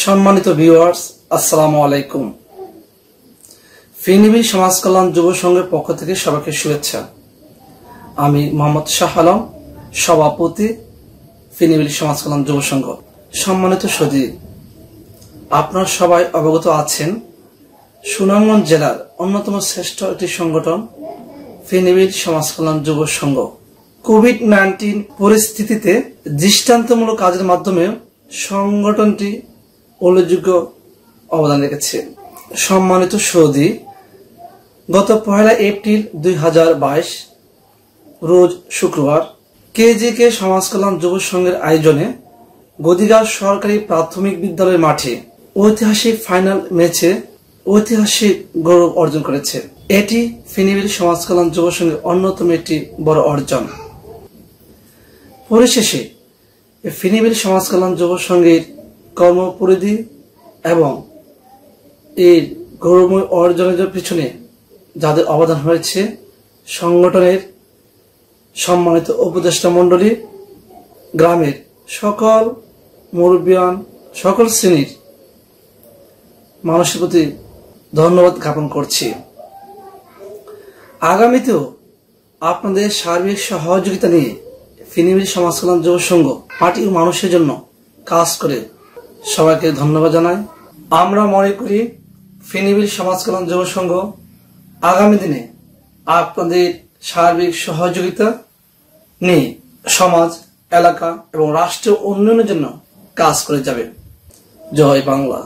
সম্মানিত ভিউয়ার্স, আসসালামু আলাইকুম। ফেনীবীর সমাজ কল্যাণ যুব সংঘের পক্ষ থেকে সবাইকে শুভেচ্ছা। আমি মোহাম্মদ শাহ আলম, সভাপতি, ফেনীবীর সমাজ কল্যাণ যুব সংঘ। সম্মানিত সদী, আপনারা সবাই অবগত আছেন, সুনামগঞ্জ জেলার অন্যতম শ্রেষ্ঠ একটি সংগঠন ফেনীবীর সমাজ কল্যাণ যুব সংঘ কোভিড-19 পরিস্থিতিতে দৃষ্টান্তমূলক কাজের মাধ্যমে সংগঠনটি উল্লেখযোগ্য অবদান রেখেছে। সম্মানিত সৌদি, গত 1 এপ্রিল 2022 রোজ শুক্রবার কেজিকে সমাজ কল্যাণ যুব সংঘের আয়োজনে গদিগাঁও সরকারি প্রাথমিক বিদ্যালয়ের মাঠে ঐতিহাসিক ফাইনাল ম্যাচে ঐতিহাসিক গৌরব অর্জন করেছে। এটি ফেনীবীর সমাজ কল্যাণ যুব সংঘের অন্যতম একটি বড় অর্জন। পরিশেষে ফেনীবীর সমাজ কল্যাণ যুব সংঘের কর্মপরিধি এবং এই গৌরবময় অর্জনের পিছনে যাদের অবদান হয়েছে, সংগঠনের সম্মানিত উপদেষ্টা মণ্ডলী, গ্রামের সকল মুরব্বিয়ান, সকল শ্রেণীর মানুষের প্রতি ধন্যবাদ জ্ঞাপন করছি। আগামীতেও আপনাদের সার্বিক সহযোগিতা নিয়ে ফেনীবীর সমাজ কল্যাণ যুব সংঘ মাটি ও মানুষের জন্য কাজ করে সবাইকে ধন্যবাদ জানাই। আমরা মনে করি ফেনীবীর সমাজ কল্যাণ যুব সংঘ আগামী দিনে আপনাদের সার্বিক সহযোগিতা নিয়ে সমাজ, এলাকা এবং রাষ্ট্র উন্নয়নের জন্য কাজ করে যাবে। জয় বাংলা।